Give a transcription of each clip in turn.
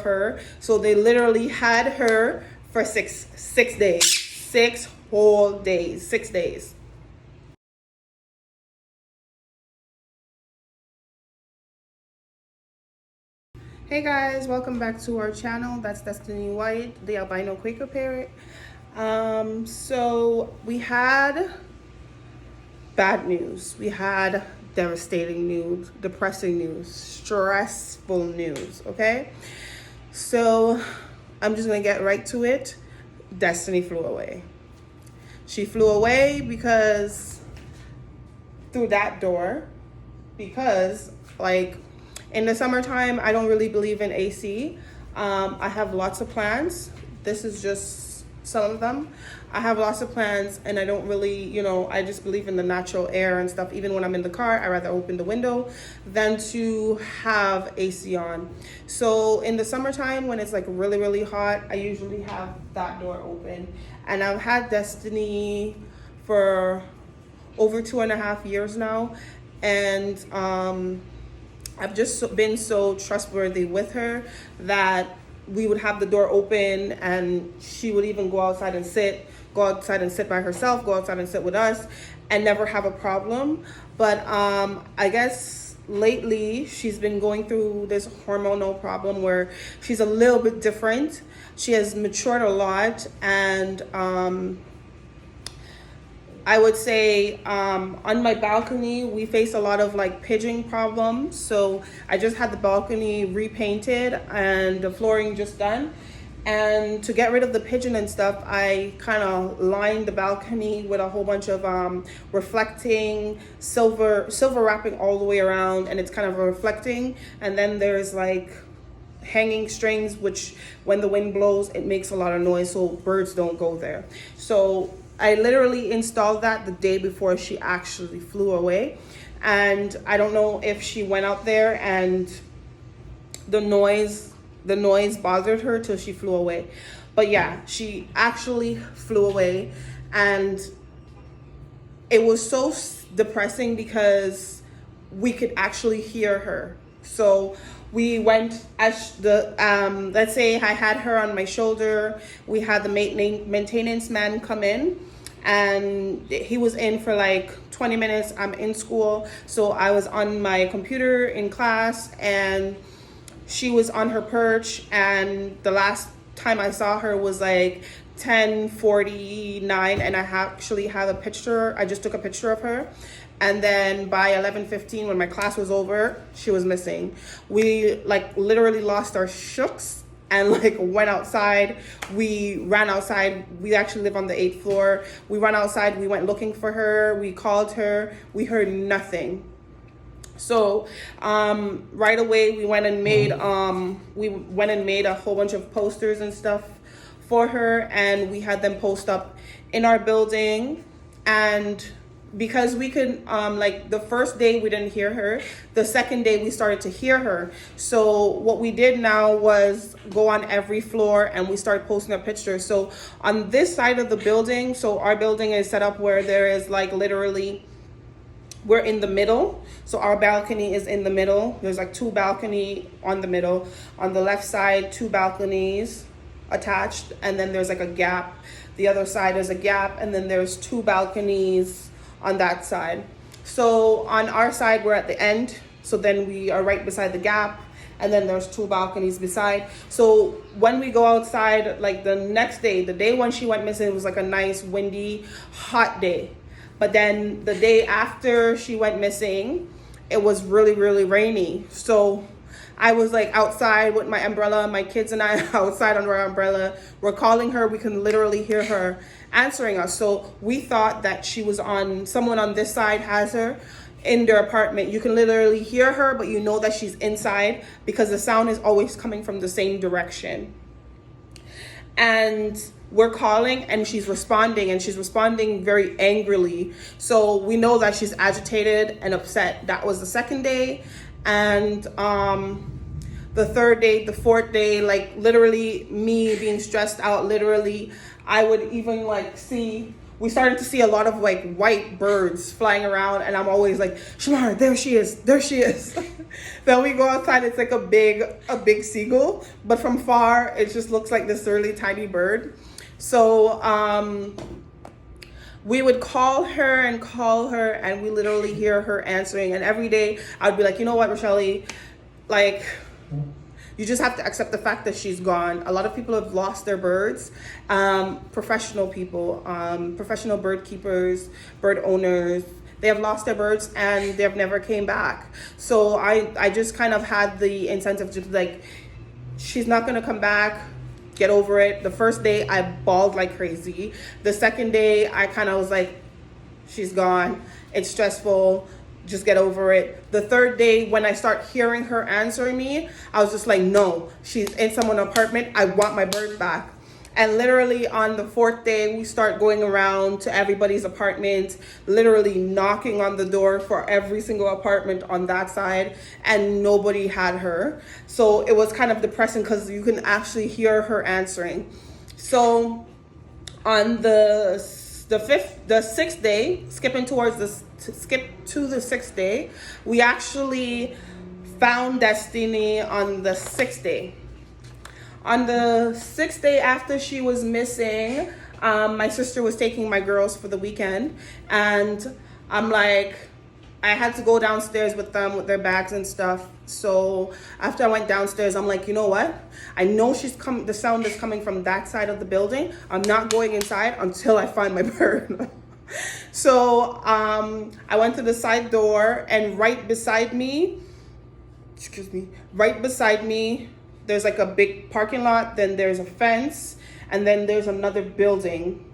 her. So they literally had her for six days, 6 whole days, 6 days. Hey guys, welcome back to our channel. That's Destiny White, the albino quaker parrot. So we had bad news. We had devastating news, depressing news, stressful news, okay? So I'm just gonna get right to it. Destiny flew away. She flew away because through that door, because like in the summertime, I don't really believe in AC. I have lots of plants. This is just some of them. I have lots of plants and I don't really, I just believe in the natural air and stuff. Even when I'm in the car, I rather open the window than to have AC on. So in the summertime, when it's like really, really hot, I usually have that door open. And I've had Destiny for over 2.5 years now. And I've just been so trustworthy with her that we would have the door open and she would even go outside and sit by herself, go outside and sit with us and never have a problem. But I guess lately she's been going through this hormonal problem where she's a little bit different. She has matured a lot, and I would say on my balcony, we face a lot of like pigeon problems. So I just had the balcony repainted and the flooring just done. And to get rid of the pigeon and stuff, I kind of lined the balcony with a whole bunch of reflecting silver wrapping all the way around, and it's kind of reflecting. And then there's like hanging strings, which when the wind blows, it makes a lot of noise, so birds don't go there. So I literally installed that the day before she actually flew away. And I don't know if she went out there and the noise bothered her till she flew away. But yeah, she actually flew away. And it was so depressing because we could actually hear her. So we went as let's say I had her on my shoulder. We had the maintenance man come in, and he was in for like 20 minutes. I'm in school, so I was on my computer in class, and she was on her perch. And the last time I saw her was like 10:49, and I actually have a picture. I just took a picture of her. And then by 11:15, when my class was over, she was missing. We like literally lost our shooks and like went outside. We ran outside. We actually live on the 8th floor. We ran outside. We went looking for her. We called her. We heard nothing. So right away we went and made a whole bunch of posters and stuff for her, and we had them post up in our building. And because we could like the first day we didn't hear her, the second day we started to hear her. So what we did now was go on every floor and we started posting up pictures. So on this side of the building, so our building is set up where there is like literally, we're in the middle. So our balcony is in the middle. There's like 2 balconies on the middle. On the left side, 2 balconies attached, and then there's like a gap. The other side is a gap, and then there's 2 balconies on that side. So on our side, we're at the end. So then we are right beside the gap, and then there's 2 balconies beside. So when we go outside, like the next day, the day when she went missing, it was like a nice windy, hot day. But then the day after she went missing, it was really, really rainy. So I was like outside with my umbrella, my kids and I outside under our umbrella. We're calling her. We can literally hear her answering us. So we thought that she was someone on this side has her in their apartment. You can literally hear her, but you know that she's inside because the sound is always coming from the same direction. And we're calling and she's responding very angrily. So we know that she's agitated and upset. That was the second day. And the third day, the fourth day, like literally me being stressed out, literally I would even like see we started to see a lot of like white birds flying around, and I'm always like, Shamar, there she is, there she is. Then we go outside, it's like a big seagull, but from far it just looks like this really tiny bird. So we would call her, and we literally hear her answering. And every day I'd be like, you know what, Rochelle, like, you just have to accept the fact that she's gone. A lot of people have lost their birds. Professional people, professional bird keepers, bird owners, they have lost their birds and they've never came back. So I just kind of had the incentive to like, she's not gonna come back. Get over it. The first day I bawled like crazy. The second day I kind of was like, she's gone. It's stressful. Just get over it. The third day, when I start hearing her answering me, I was just like, no, she's in someone's apartment. I want my bird back. And literally on the fourth day, we start going around to everybody's apartment, literally knocking on the door for every single apartment on that side, and nobody had her. So it was kind of depressing because you can actually hear her answering. So on the sixth day, skip to the sixth day, we actually found Destiny on the sixth day. On the sixth day after she was missing, my sister was taking my girls for the weekend, and I'm like, I had to go downstairs with them with their bags and stuff. So after I went downstairs, I'm like, you know what? I know the sound is coming from that side of the building. I'm not going inside until I find my bird. So I went to the side door, and right beside me, there's like a big parking lot, then there's a fence, and then there's another building.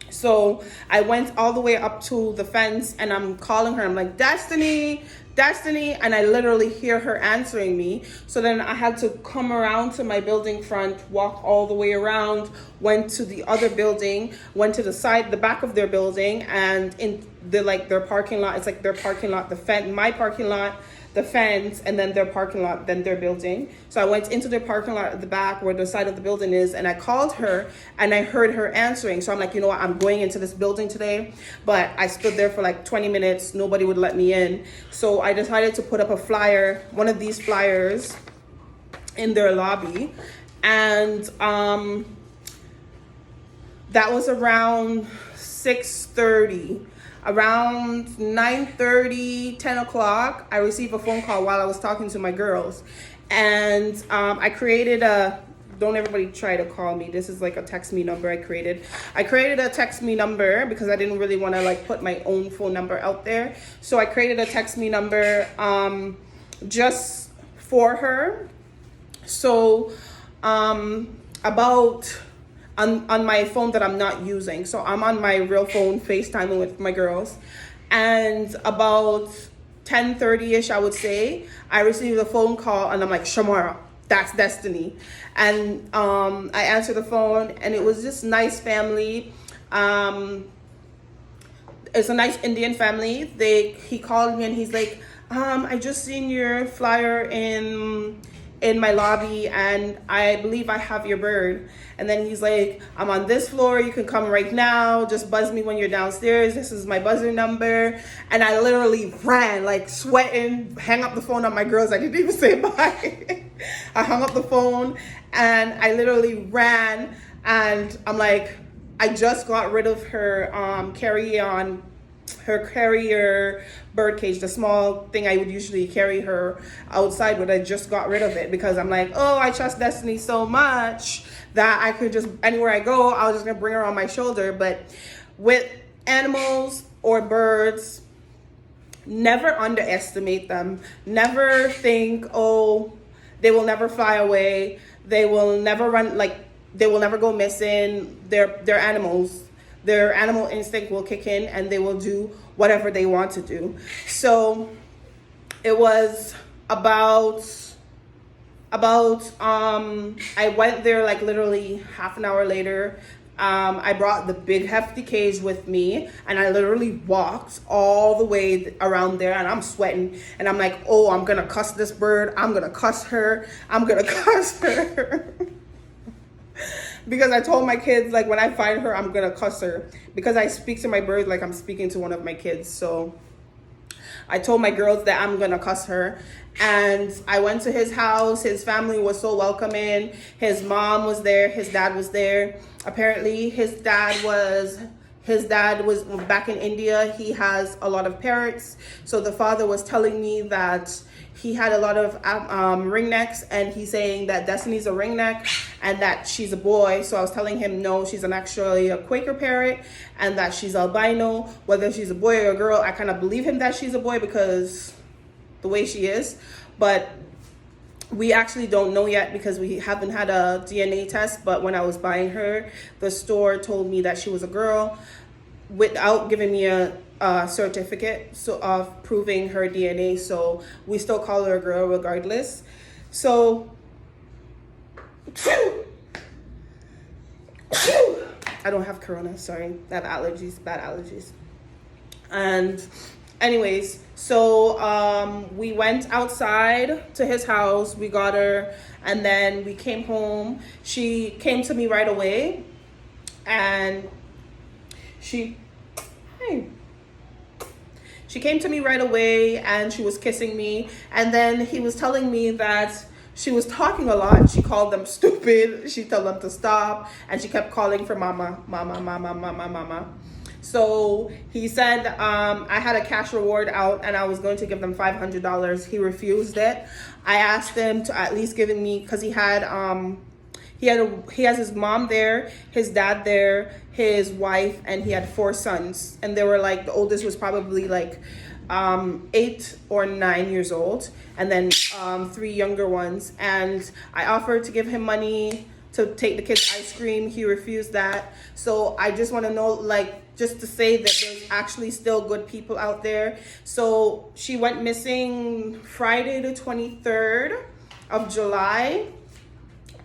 So I went all the way up to the fence, and I'm calling her. I'm like, Destiny, and I literally hear her answering me. So then I had to come around to my building front, walk all the way around, went to the other building, went to the back of their building, and in their parking lot. It's like their parking lot, my parking lot, the fence, and then their parking lot, then their building. So I went into their parking lot at the back where the side of the building is, and I called her, and I heard her answering. So I'm like, you know what, I'm going into this building today. But I stood there for like 20 minutes. Nobody would let me in. So I decided to put up a flyer, one of these flyers, in their lobby. And that was around 6:30. Around 9:30, 10 o'clock, I received a phone call while I was talking to my girls. And I created don't everybody try to call me. This is like a text me number I created. I created a text me number because I didn't really want to like put my own phone number out there. So I created a text me number just for her. So about on my phone that I'm not using. So I'm on my real phone FaceTiming with my girls. And about 10:30ish, I would say, I received a phone call, and I'm like, Shamara, that's Destiny. And I answered the phone, and it was this nice family. It's a nice Indian family. He called me, and he's like, I just seen your flyer in my lobby, and I believe I have your bird. And then he's like, I'm on this floor, you can come right now, just buzz me when you're downstairs, this is my buzzer number. And I literally ran, like sweating, hang up the phone on my girls. I didn't even say bye. I hung up the phone, and I literally ran, and I'm like, I just got rid of her carrier bird cage, the small thing I would usually carry her outside, but I just got rid of it because I'm like, oh, I trust Destiny so much that I could just, anywhere I go, I was just gonna bring her on my shoulder. But with animals or birds, never underestimate them. Never think, oh, they will never fly away. They will never run, like, they will never go missing. They're animals. Their animal instinct will kick in, and they will do whatever they want to do. So it was about I went there like literally half an hour later. I brought the big hefty cage with me, and I literally walked all the way around there, and I'm sweating, and I'm like, oh, I'm gonna cuss this bird, I'm gonna cuss her. because I told my kids, like, when I find her, I'm gonna cuss her, because I speak to my birds like I'm speaking to one of my kids. So I told my girls that I'm gonna cuss her. And I went to his house. His family was so welcoming. His mom was there, his dad was there. Apparently his dad was back in India. He has a lot of parrots. So the father was telling me that he had a lot of ringnecks, and he's saying that Destiny's a ringneck and that she's a boy. So I was telling him, no, she's actually a Quaker parrot, and that she's albino. Whether she's a boy or a girl, I kind of believe him that she's a boy because the way she is. But we actually don't know yet because we haven't had a DNA test. But when I was buying her, the store told me that she was a girl without giving me a certificate of proving her DNA. So we still call her a girl regardless. So I don't have corona, sorry. I have allergies, bad allergies. And anyways, so we went outside to his house, we got her, and then we came home. She came to me right away, and she came to me right away, and she was kissing me. And then he was telling me that she was talking a lot. She called them stupid. She told them to stop, and she kept calling for mama, mama, mama, mama, mama. So he said I had a cash reward out, and I was going to give them $500. He refused it. I asked him to at least give me, because he has his mom there, his dad there, his wife, and he had 4 sons. And they were like, the oldest was probably like 8 or 9 years old, and then 3 younger ones. And I offered to give him money to take the kids ice cream. He refused that. So I just want to know, like, just to say that there's actually still good people out there. So she went missing Friday the 23rd of July.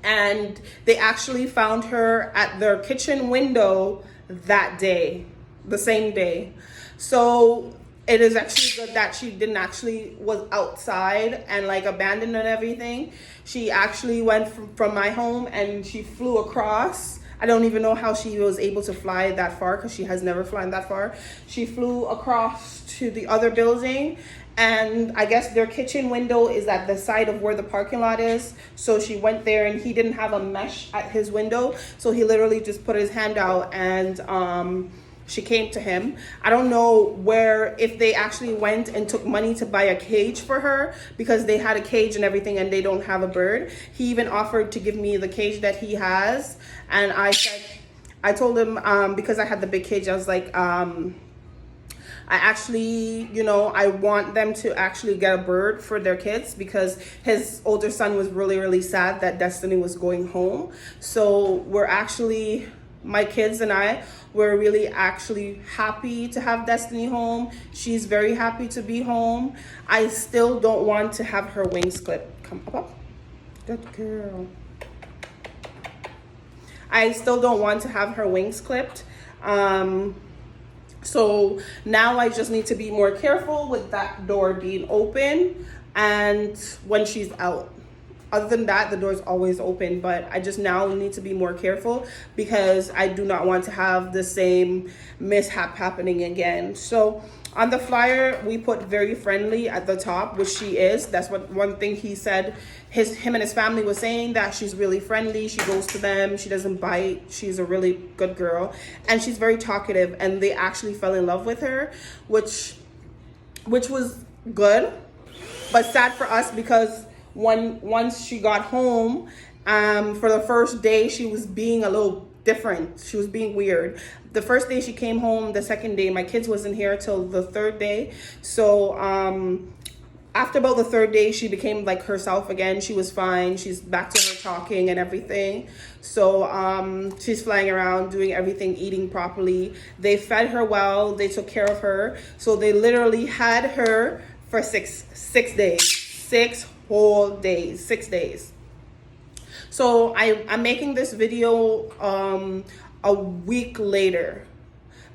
And they actually found her at their kitchen window that day, the same day. So it is actually good that she didn't actually was outside and like abandoned and everything. She actually went from my home and she flew across. I don't even know how she was able to fly that far because she has never flown that far. She flew across to the other building, and I guess their kitchen window is at the side of where the parking lot is. So she went there, and he didn't have a mesh at his window. So he literally just put his hand out, and she came to him. I don't know if they actually went and took money to buy a cage for her, because they had a cage and everything and they don't have a bird. He even offered to give me the cage that he has. And I told him, because I had the big cage, I was like, I actually, I want them to actually get a bird for their kids, because his older son was really, really sad that Destiny was going home. So my kids and I were really actually happy to have Destiny home. She's very happy to be home. I still don't want to have her wings clipped. Come up. Good girl. I still don't want to have her wings clipped. So now I just need to be more careful with that door being open and when she's out. Other than that, the door's always open, but I just now need to be more careful because I do not want to have the same mishap happening again. So on the flyer, we put very friendly at the top, which she is. That's what one thing he said. Him and his family was saying that she's really friendly. She goes to them. She doesn't bite. She's a really good girl. And she's very talkative. And they actually fell in love with her, which was good, but sad for us because once she got home, for the first day, she was being a little different. She was being weird. The first day she came home, the second day, my kids wasn't here till the third day. So after about the third day, she became like herself again. She was fine. She's back to her talking and everything. So she's flying around, doing everything, eating properly. They fed her well. They took care of her. So they literally had her for six days. 6 whole days, 6 days. So I'm making this video a week later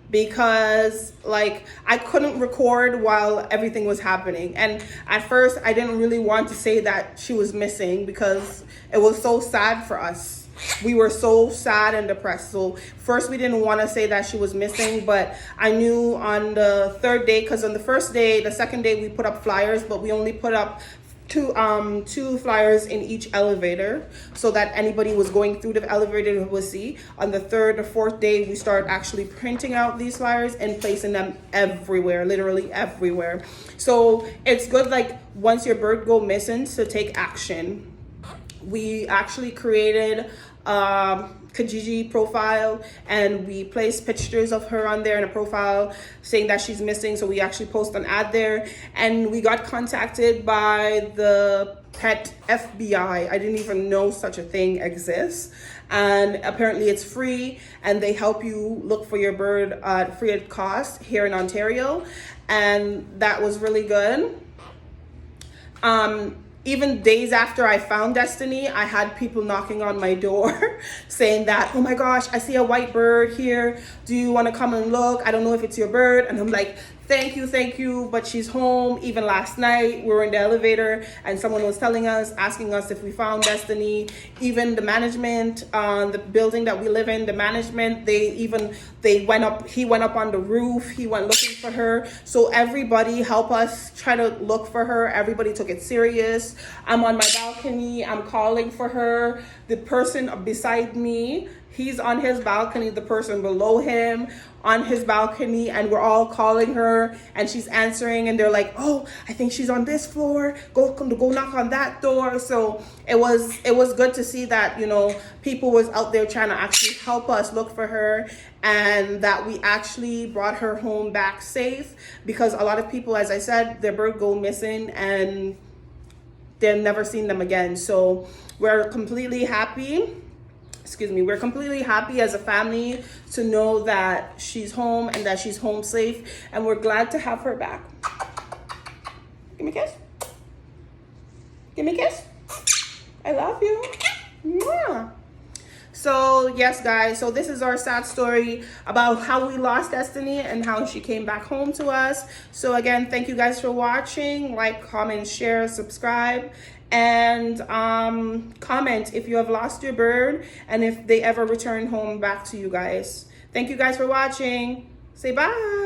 because like I couldn't record while everything was happening. And at first I didn't really want to say that she was missing because it was so sad for us. We were so sad and depressed. So first we didn't want to say that she was missing, but I knew on the third day, because on the first day, the second day we put up flyers, but we only put up two flyers in each elevator so that anybody was going through the elevator would see. On the third or fourth day, we started actually printing out these flyers and placing them everywhere, literally everywhere. So it's good, like, once your bird go missing, to take action. We actually created Kijiji profile, and we placed pictures of her on there in a profile saying that she's missing. So we actually post an ad there, and we got contacted by the pet FBI. I didn't even know such a thing exists, and apparently it's free, and they help you look for your bird free of cost here in Ontario, and that was really good. Even days after I found Destiny, I had people knocking on my door saying that, oh my gosh, I see a white bird here. Do you want to come and look? I don't know if it's your bird. And I'm like, thank you, but she's home. Even last night, we were in the elevator and someone was asking us if we found Destiny. Even the management, the building that we live in, the management, he went up on the roof. He went looking for her. So everybody help us try to look for her. Everybody took it serious. I'm on my balcony. I'm calling for her. The person beside me, he's on his balcony, the person below him on his balcony, and we're all calling her and she's answering, and they're like, oh, I think she's on this floor. Go knock on that door. So it was good to see that, you know, people was out there trying to actually help us look for her, and that we actually brought her home back safe, because a lot of people, as I said, their bird go missing and they've never seen them again. So we're completely happy. We're completely happy as a family to know that she's home and that she's home safe, and we're glad to have her back. Give me a kiss. Give me a kiss. I love you. Mwah. So yes, guys, so this is our sad story about how we lost Destiny and how she came back home to us. So again, thank you guys for watching. Like, comment, share, subscribe, and comment if you have lost your bird and if they ever return home back to you guys. Thank you guys for watching. Say bye.